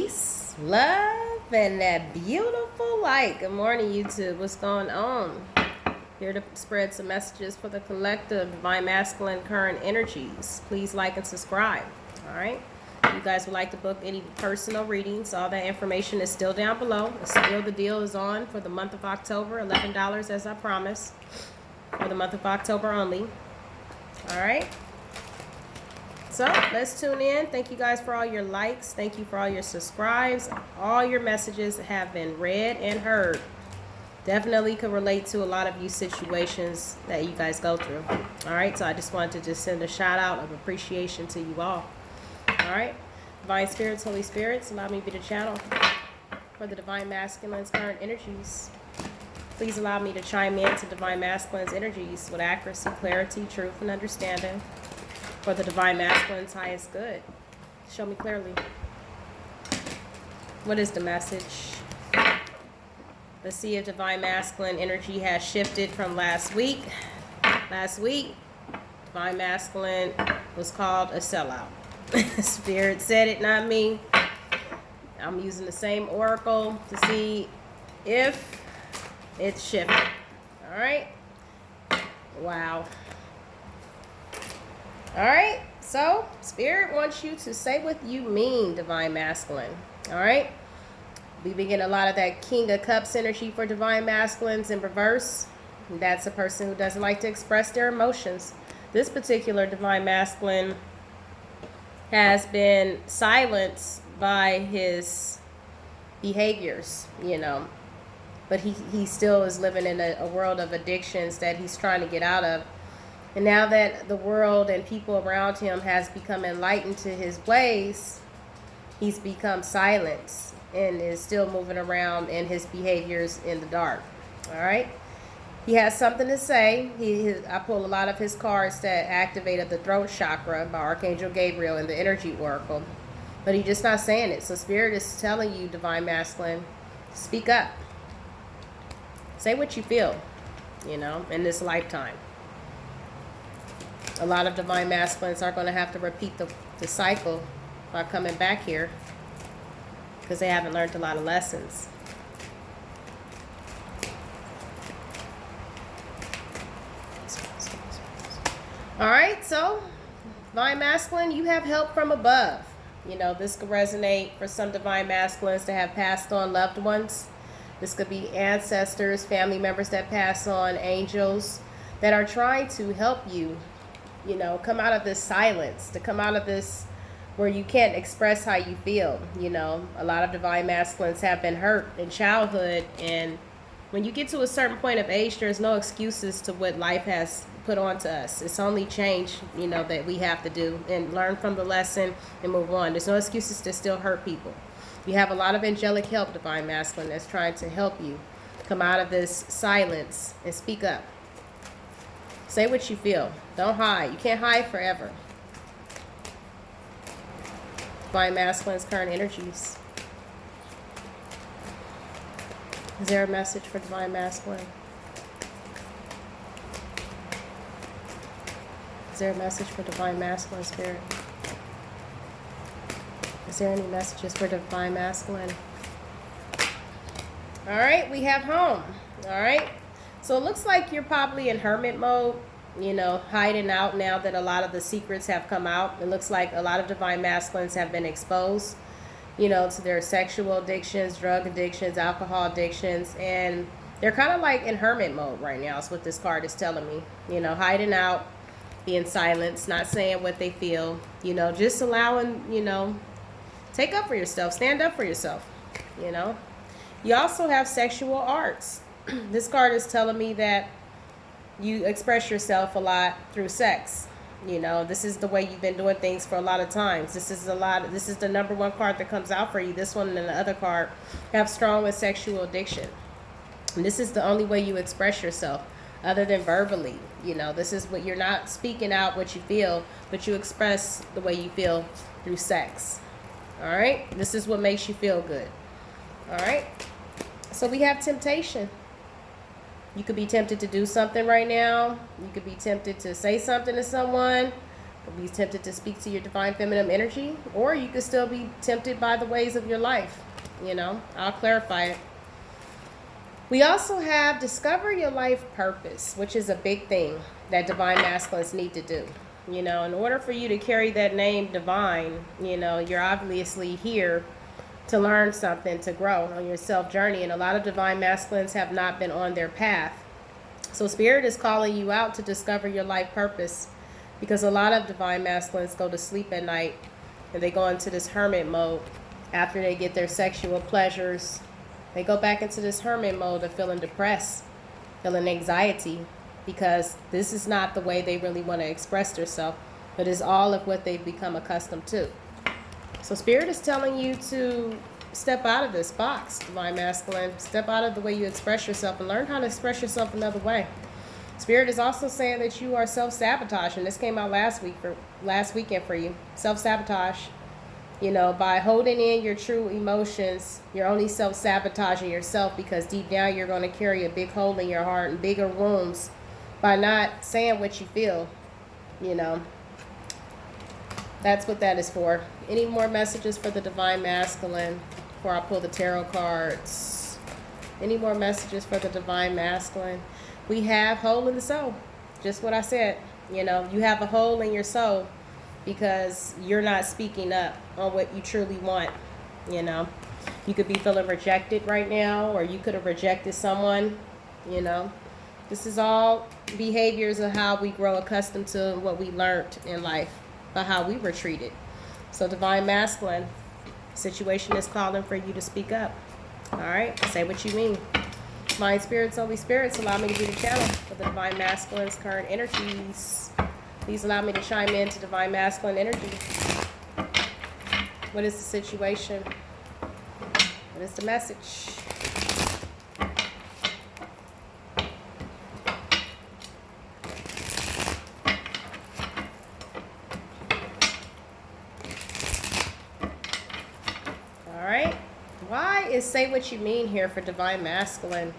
Peace, love, and that beautiful light. Good morning, YouTube. What's going on? Here to spread some messages for the collective Divine Masculine current energies. Please like and subscribe. All right. If you guys would like to book any personal readings, all that information is still down below. Still, the deal is on for the month of October, $11 as I promised, for the month of October only. All right. So let's tune in. Thank you guys for all your likes. Thank you for all your subscribes. All your messages have been read and heard. Definitely could relate to a lot of you situations that you guys go through. All right, so I just wanted to just send a shout out of appreciation to you all. All right, Divine Spirits, Holy Spirits, allow me to be the channel for the Divine Masculine's current energies. Please allow me to chime in to Divine Masculine's energies with accuracy, clarity, truth, and understanding for the Divine Masculine's highest good. Show me clearly. What is the message? Let's see if Divine Masculine energy has shifted from last week. Last week, Divine Masculine was called a sellout. Spirit said it, not me. I'm using the same oracle to see if it's shifted. All right. Wow. All right. So, Spirit wants you to say what you mean, Divine Masculine. All right. We begin a lot of that King of Cups energy for Divine Masculines in reverse. That's a person who doesn't like to express their emotions. This particular Divine Masculine has been silenced by his behaviors, you know. But he still is living in a world of addictions that he's trying to get out of. And now that the world and people around him has become enlightened to his ways, he's become silenced and is still moving around in his behaviors in the dark. All right. He has something to say. I pulled a lot of his cards that activated the throat chakra by Archangel Gabriel in the energy oracle, but he's just not saying it. So Spirit is telling you, Divine Masculine, speak up. Say what you feel, you know, in this lifetime. A lot of Divine Masculines are going to have to repeat the cycle by coming back here because they haven't learned a lot of lessons. All right, so Divine Masculine, you have help from above. You know, this could resonate for some Divine Masculines to have passed on loved ones. This could be ancestors, family members that pass on, angels that are trying to help you, you know, come out of this silence, to come out of this where you can't express how you feel. You know, a lot of Divine Masculines have been hurt in childhood, and when you get to a certain point of age, there's no excuses to what life has put onto us. It's only change, you know, that we have to do and learn from the lesson and move on. There's no excuses to still hurt people. You have a lot of angelic help, Divine Masculine, that's trying to help you come out of this silence and speak up. Say what you feel. Don't hide. You can't hide forever. Divine Masculine's current energies. Is there a message for Divine Masculine? Is there a message for Divine Masculine, Spirit? Is there any messages for Divine Masculine? All right, we have home. All right. So it looks like you're probably in hermit mode, you know, hiding out now that a lot of the secrets have come out. It looks like a lot of Divine Masculines have been exposed, you know, to their sexual addictions, drug addictions, alcohol addictions, and they're kind of like in hermit mode right now is what this card is telling me. You know, hiding out, being silenced, not saying what they feel, you know, just allowing, you know, take up for yourself, stand up for yourself, you know. You also have sexual arts. This card is telling me that you express yourself a lot through sex. You know, this is the way you've been doing things for a lot of times. This is the number one card that comes out for you. This one and the other card have strong with sexual addiction. And this is the only way you express yourself other than verbally. You know, this is what you're not speaking out what you feel, but you express the way you feel through sex. All right. This is what makes you feel good. All right. So we have temptation. You could be tempted to do something right now. You could be tempted to say something to someone. Be tempted to speak to your divine feminine energy, or you could still be tempted by the ways of your life. I'll clarify it. We also have discover your life purpose, which is a big thing that divine masculines need to do. In order for you to carry that name divine, you're obviously here to learn something, to grow on your self journey. And a lot of divine masculines have not been on their path. So Spirit is calling you out to discover your life purpose, because a lot of divine masculines go to sleep at night and they go into this hermit mode after they get their sexual pleasures. They go back into this hermit mode of feeling depressed, feeling anxiety, because this is not the way they really want to express themselves, but it's all of what they've become accustomed to. So Spirit is telling you to step out of this box, divine masculine. Step out of the way you express yourself and learn how to express yourself another way. Spirit is also saying that you are self-sabotaging. This came out last weekend for you. Self-sabotage. By holding in your true emotions, you're only self-sabotaging yourself, because deep down you're going to carry a big hole in your heart and bigger wounds by not saying what you feel. That's what that is for. Any more messages for the divine masculine before I pull the tarot cards? Any more messages for the divine masculine? We have hole in the soul. Just what I said. You have a hole in your soul because you're not speaking up on what you truly want. You could be feeling rejected right now, or you could have rejected someone. This is all behaviors of how we grow accustomed to what we learned in life, by how we were treated. So divine masculine, situation is calling for you to speak up. All right, say what you mean. Divine spirits, Holy Spirits, allow me to be the channel for the divine masculine's current energies. Please allow me to chime in to divine masculine energy. What is the situation? What is the message? All right. Why is say what you mean here for divine masculine?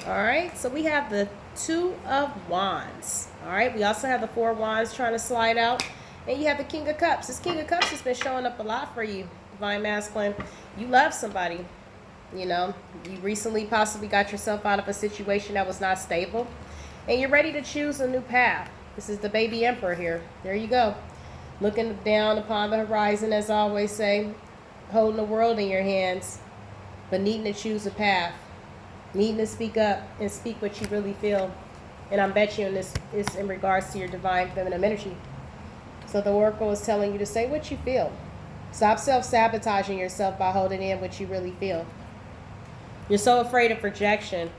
All right, so we have the Two of Wands. All right, we also have the Four of Wands trying to slide out. And you have the King of Cups. This King of Cups has been showing up a lot for you, divine masculine. You love somebody. You recently possibly got yourself out of a situation that was not stable. And you're ready to choose a new path. This is the baby emperor here. There you go. Looking down upon the horizon, as I always say, holding the world in your hands, but needing to choose a path, needing to speak up and speak what you really feel. And I'm bet you this is in regards to your divine feminine energy. So the Oracle is telling you to say what you feel. Stop self-sabotaging yourself by holding in what you really feel. You're so afraid of rejection,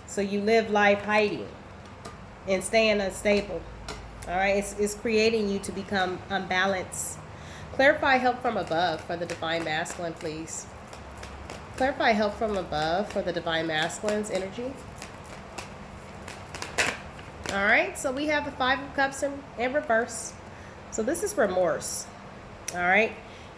so you live life hiding and staying unstable. All right, it's creating you to become unbalanced. Clarify help from above for the divine masculine, please. Clarify help from above for the divine masculine's energy. All right, so we have the Five of Cups in reverse. So this is remorse. All right,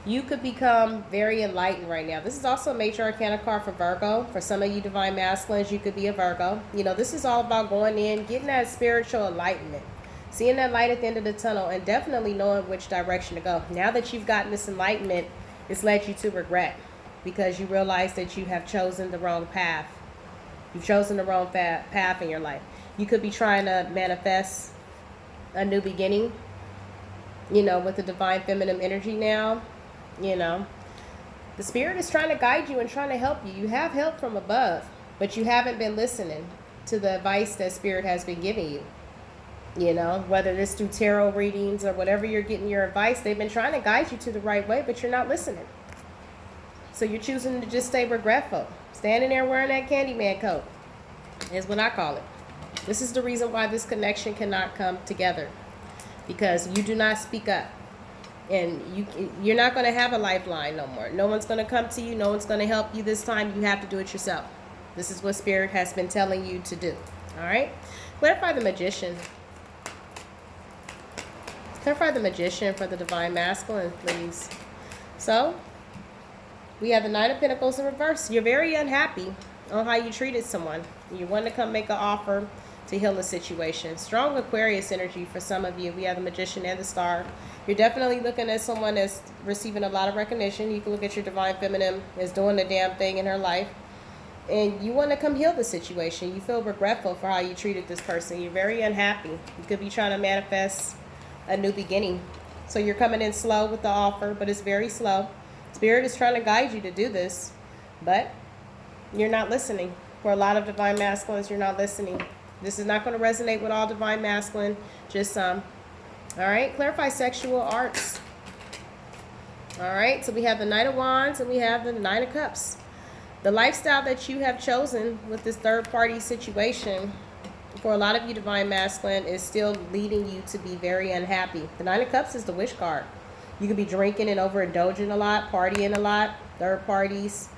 you could become very enlightened right now. This is also a major arcana card for Virgo. For some of you divine masculines, you could be a Virgo. This is all about going in, getting that spiritual enlightenment. Seeing that light at the end of the tunnel, and definitely knowing which direction to go. Now that you've gotten this enlightenment, it's led you to regret, because you realize that you have chosen the wrong path. You've chosen the wrong path in your life. You could be trying to manifest a new beginning, with the divine feminine energy now. The Spirit is trying to guide you and trying to help you. You have help from above, but you haven't been listening to the advice that Spirit has been giving you. Whether it's through tarot readings or whatever you're getting your advice, they've been trying to guide you to the right way, but you're not listening. So you're choosing to just stay regretful. Standing there wearing that Candyman coat is what I call it. This is the reason why this connection cannot come together, because you do not speak up. And you're not going to have a lifeline no more. No one's going to come to you. No one's going to help you this time. You have to do it yourself. This is what Spirit has been telling you to do. All right? Clarify the Magician. Clarify the Magician for the divine masculine, please. So, we have the Nine of Pentacles in reverse. You're very unhappy on how you treated someone. You want to come make an offer to heal the situation. Strong Aquarius energy for some of you. We have the Magician and the Star. You're definitely looking at someone that's receiving a lot of recognition. You can look at your Divine Feminine as doing the damn thing in her life. And you want to come heal the situation. You feel regretful for how you treated this person. You're very unhappy. You could be trying to manifest a new beginning. So you're coming in slow with the offer, but it's very slow. Spirit is trying to guide you to do this, but you're not listening. For a lot of Divine Masculines, you're not listening. This is not going to resonate with all Divine Masculine, just some. All right, clarify sexual arts. All right, so we have the Knight of Wands and we have the Nine of Cups. The lifestyle that you have chosen with this third-party situation, for a lot of you Divine Masculine, is still leading you to be very unhappy. The Nine of Cups is the wish card. You could be drinking and overindulging a lot, partying a lot, third parties,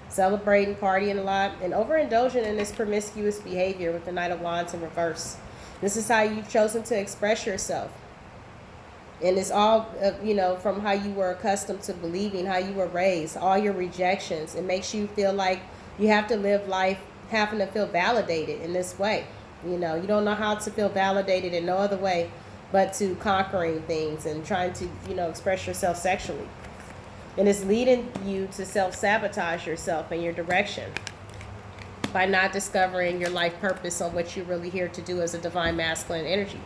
celebrating, partying a lot, and overindulging in this promiscuous behavior with the Knight of Wands in reverse. This is how you've chosen to express yourself. And it's all, from how you were accustomed to believing, how you were raised, all your rejections. It makes you feel like you have to live life having to feel validated in this way. You don't know how to feel validated in no other way but to conquering things and trying to, express yourself sexually. And it's leading you to self-sabotage yourself and your direction by not discovering your life purpose on what you're really here to do as a Divine Masculine energy.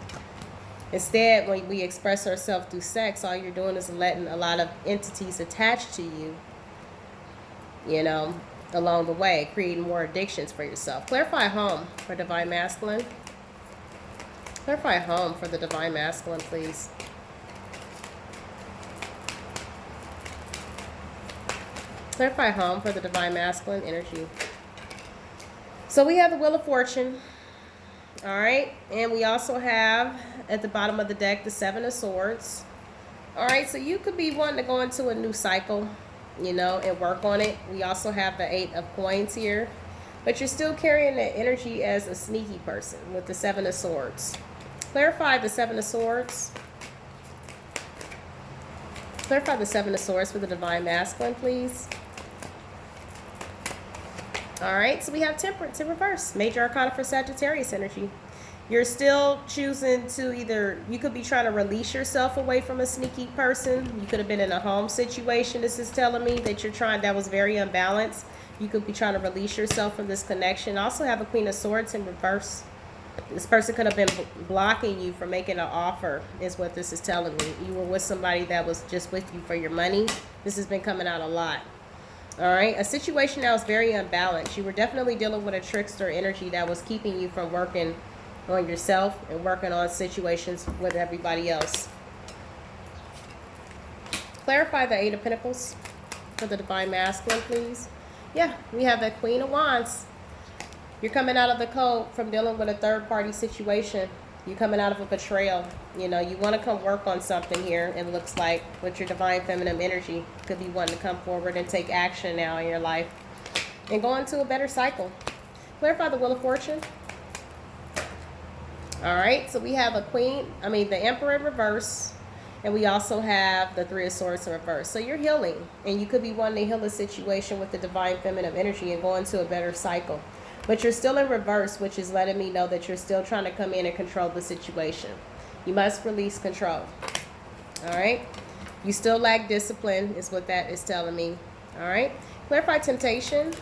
Instead, when we express ourselves through sex, all you're doing is letting a lot of entities attach to you, along the way, creating more addictions for yourself. Clarify home for Divine Masculine. Clarify home for the Divine Masculine, please. Clarify home for the Divine Masculine energy. So we have the Wheel of Fortune. All right, and we also have at the bottom of the deck the Seven of Swords. All right, so you could be wanting to go into a new cycle, and work on it. We also have the Eight of Coins here, but you're still carrying the energy as a sneaky person with the Seven of Swords. Clarify the Seven of Swords. Clarify the Seven of Swords for the Divine Masculine, please. All right, so we have Temperance in reverse. Major Arcana for Sagittarius energy. You're still choosing to you could be trying to release yourself away from a sneaky person. You could have been in a home situation. This is telling me that that was very unbalanced. You could be trying to release yourself from this connection. Also have a Queen of Swords in reverse. This person could have been blocking you from making an offer, is what this is telling me. You were with somebody that was just with you for your money. This has been coming out a lot. All right, a situation that was very unbalanced. You were definitely dealing with a trickster energy that was keeping you from working on yourself and working on situations with everybody else. Clarify the Eight of Pentacles for the Divine Masculine, please. Yeah, we have the Queen of Wands. You're coming out of the code from dealing with a third-party situation. You're coming out of a betrayal. You want to come work on something here, it looks like, with your Divine Feminine energy. Could be wanting to come forward and take action now in your life and go into a better cycle. Clarify the Wheel of Fortune. All right, so we have the Emperor in reverse, and we also have the Three of Swords in reverse. So you're healing, and you could be wanting to heal a situation with the Divine Feminine energy and go into a better cycle. But you're still in reverse, which is letting me know that you're still trying to come in and control the situation. You must release control. All right? You still lack discipline is what that is telling me. All right? Clarify temptation.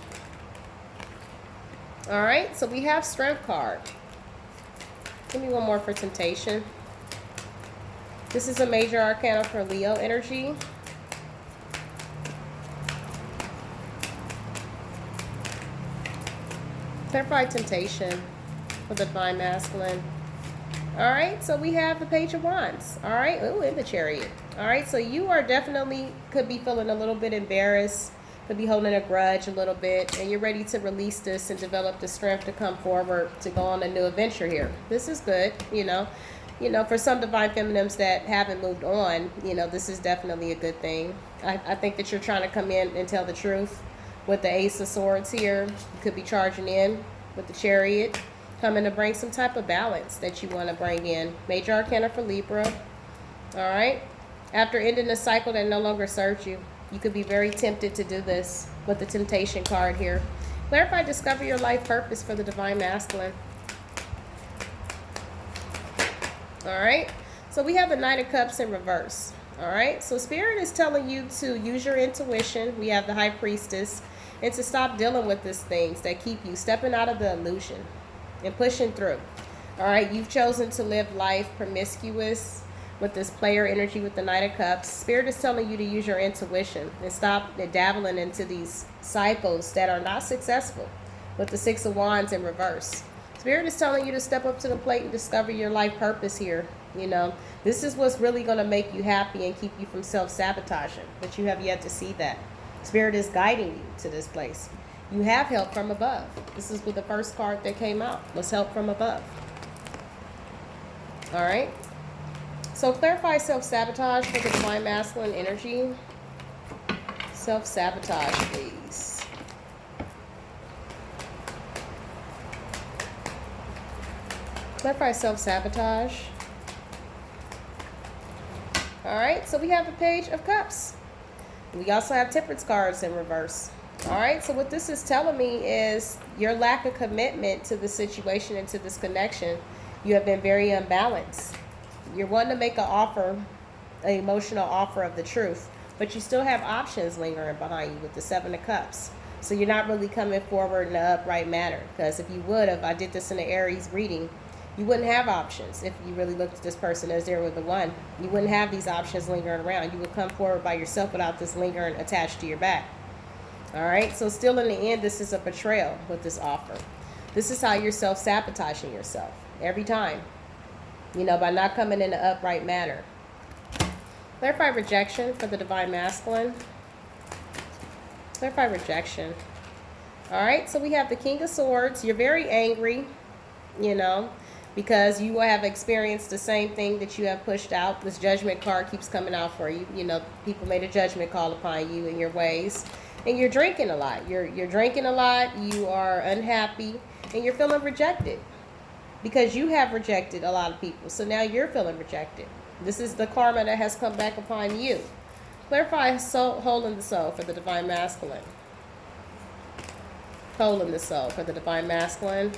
All right? So we have Strength card. Give me one more for temptation. This is a major arcana for Leo energy. Clarify temptation for the Divine Masculine. All right, so we have the Page of Wands. All right, ooh, and the Chariot. All right, so you are definitely could be feeling a little bit embarrassed, could be holding a grudge a little bit, and you're ready to release this and develop the strength to come forward to go on a new adventure here. This is good, for some Divine Feminines that haven't moved on, this is definitely a good thing. I think that you're trying to come in and tell the truth. With the Ace of Swords here, you could be charging in with the Chariot, coming to bring some type of balance that you want to bring in. Major Arcana for Libra. All right. After ending a cycle that no longer serves you, you could be very tempted to do this with the Temptation card here. Clarify, discover your life purpose for the Divine Masculine. All right. So we have the Knight of Cups in reverse. All right. So Spirit is telling you to use your intuition. We have the High Priestess. And to stop dealing with these things that keep you stepping out of the illusion and pushing through. All right. You've chosen to live life promiscuous with this player energy with the Knight of Cups. Spirit is telling you to use your intuition and stop dabbling into these cycles that are not successful with the Six of Wands in reverse. Spirit is telling you to step up to the plate and discover your life purpose here. You know, this is what's really going to make you happy and keep you from self-sabotaging, but you have yet to see that. Spirit is guiding you to this place. You have help from above. This is with the first card that came out, was help from above. All right. So clarify self-sabotage for the Divine Masculine energy. Self-sabotage, please. Clarify self-sabotage. All right, so we have the Page of Cups. We also have Temperance cards in reverse. All right, so what this is telling me is your lack of commitment to the situation and to this connection. You have been very unbalanced. You're wanting to make an offer, an emotional offer of the truth, but you still have options lingering behind you with the Seven of Cups. So you're not really coming forward in an upright manner, because if you would have, I did this in the Aries reading, you wouldn't have options. If you really looked at this person as they were the one, you wouldn't have these options lingering around. You would come forward by yourself without this lingering attached to your back. All right, so still in the end, this is a betrayal with this offer. This is how you're self-sabotaging yourself every time. You know, by not coming in an upright manner. Clarify rejection for the Divine Masculine. Clarify rejection. All right, so we have the King of Swords. You're very angry, you know, because you have experienced the same thing that you have pushed out. This Judgment card keeps coming out for you. You know, people made a judgment call upon you in your ways. And you're drinking a lot. You're drinking a lot. You are unhappy. And you're feeling rejected. Because you have rejected a lot of people. So now you're feeling rejected. This is the karma that has come back upon you. Clarify soul, hole in the soul for the Divine Masculine. Hole in the soul for the Divine Masculine.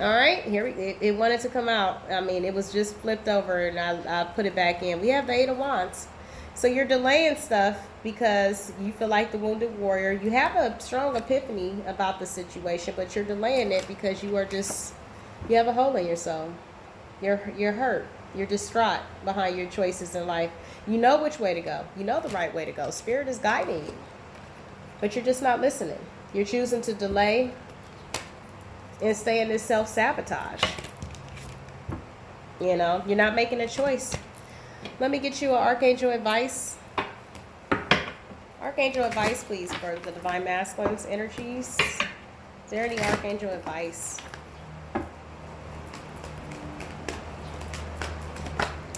All right. Here it wanted to come out. I mean, it was just flipped over and I put it back in. We have the Eight of Wands. So you're delaying stuff because you feel like the wounded warrior. You have a strong epiphany about the situation, but you're delaying it because you have a hole in your soul. You're hurt. You're distraught behind your choices in life. You know which way to go. You know the right way to go. Spirit is guiding you, but you're just not listening. You're choosing to delay and stay in this self-sabotage. You know, you're not making a choice. Let me get you an Archangel advice. Archangel advice, please, for the Divine Masculine's energies. Is there any Archangel advice?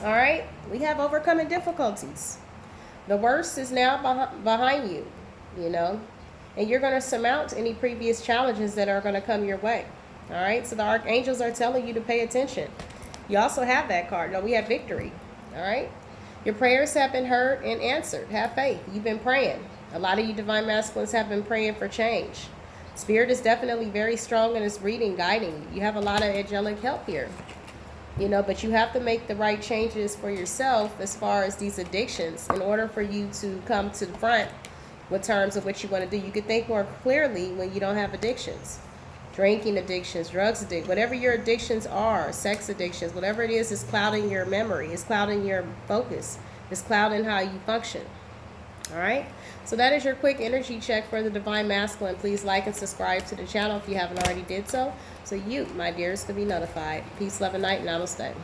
All right, we have overcoming difficulties. The worst is now behind you, you know, and you're going to surmount any previous challenges that are going to come your way. All right, so the archangels are telling you to pay attention. You also have that card. No, we have victory. All right, your prayers have been heard and answered. Have faith. You've been praying. A lot of you Divine Masculines have been praying for change. Spirit is definitely very strong in its reading, guiding you. You have a lot of angelic help here. You know, but you have to make the right changes for yourself as far as these addictions in order for you to come to the front with terms of what you want to do. You can think more clearly when you don't have addictions. Drinking addictions, drugs addiction, whatever your addictions are, sex addictions, whatever it is clouding your memory, it's clouding your focus, it's clouding how you function. All right, so that is your quick energy check for the Divine Masculine. Please like and subscribe to the channel if you haven't already did so you, my dears, can be notified. Peace, love, and light. Namaste.